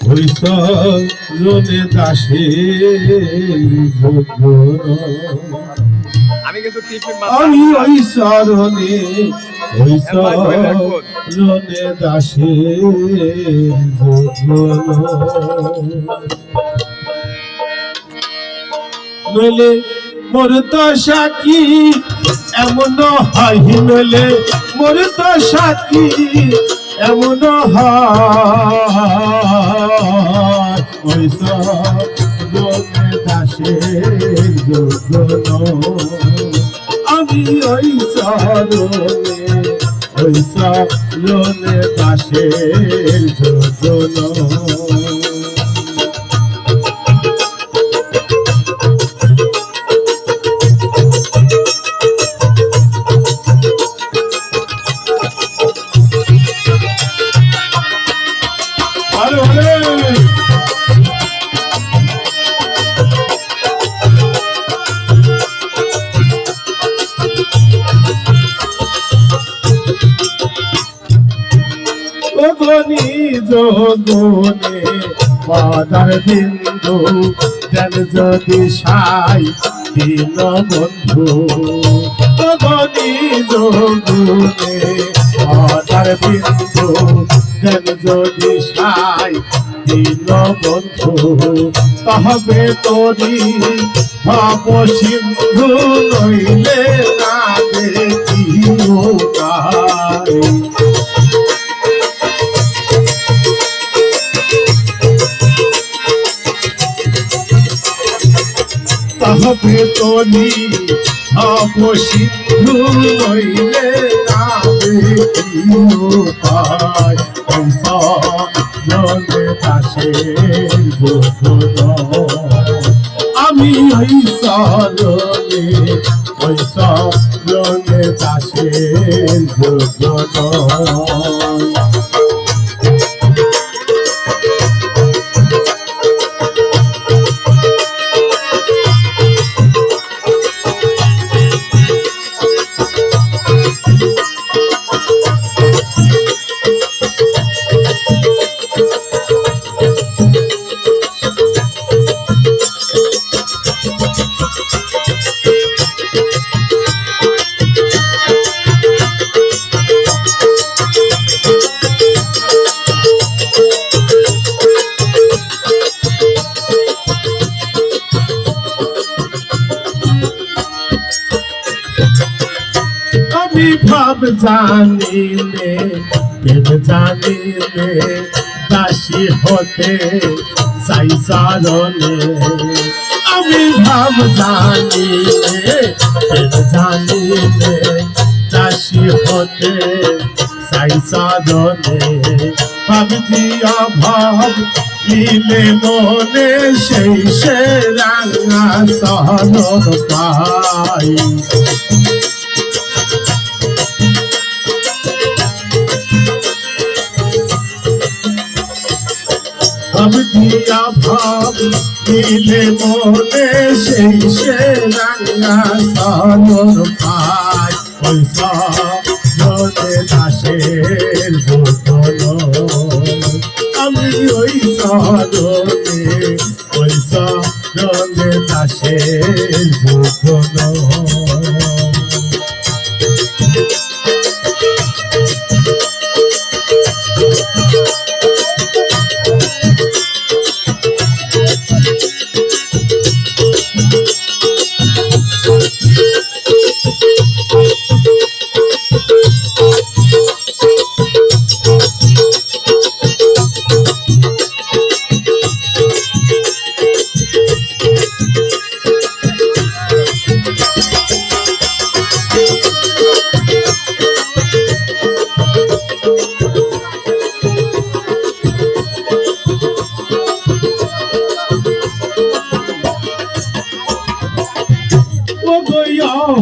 ওই চরণে দাসের আমি কিন্তু আমি ওই চরণে দাসের নইলে মোর দশা কি এমন হয়, নইলে মোর দশা কি এমন হয়, ওই চরণে দাসের আমি ওই চরণে দাসের যোগনে পদার বিন্দু দেন যদি সাই দিন বন্ধু গনি যোগনে পদার বিন্দু দেন যদি সাই দিন বন্ধু তবে তোরি ভব সিন্ধু নইলে না দেখি তবে তোনি অবসিন্ধু নইলে না দেখিও পাই চরণে দাসের আমি ওই চরণে দাসের ভাব জানিলে প্রেম জানিলে দাসী হতে চাই চরণে আমি ভাব জানিলে প্রেম জানিলে দাসী হতে চাই চরণে ভাব দিয়া ভাব নিলে মনে সেই সে রাঙা চরণ পাই ভাব দিয়া ভাব নিলে মনে সেই সে রাঙা চরণ পাই ওই চরণে দাসের আমি ওই চরণে দাসের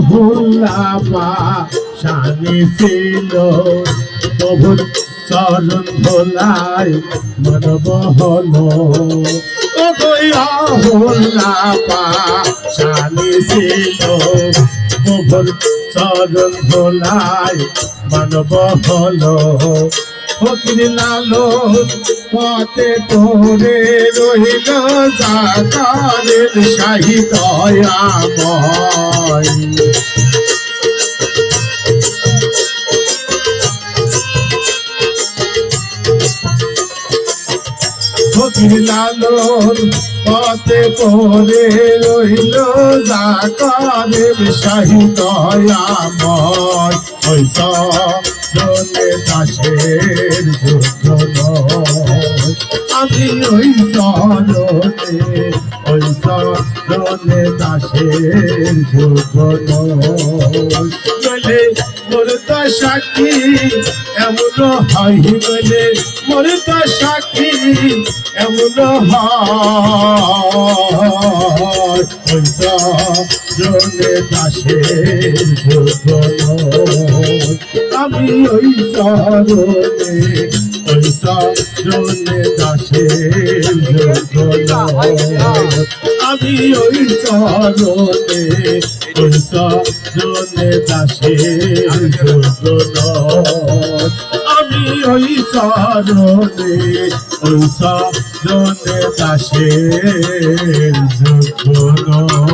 হুল্লাপা শানি ছিল প্রভুর চরণ ভোলায় মানব হলো হুল্লাপা শানি ছিল প্রভুর চরণ ভোলায় মানব হলো ফকির লালন পথে পড়ে রহিল জাকারের শাহী দয়াময়। ফকির লালন পথে পড়ে রহিল জাকারের শাহী দয়াময়। ওই সজনে দাসের যুদ্ধ নয়, আমি ওই সজনে দাসের যুদ্ধ নয়। বলে মোর তো সাক্ষী এমন হয়, বলে মোর তো সাক্ষী এমন হয়। ওই সজনে দাসের যুদ্ধ নয়, আমি ওই সজনে দাসের যুদ্ধ নয়। আমি ওই সজনে দাসের যুদ্ধ নয়। আমি ওই সজনে দাসের যুদ্ধ নয়।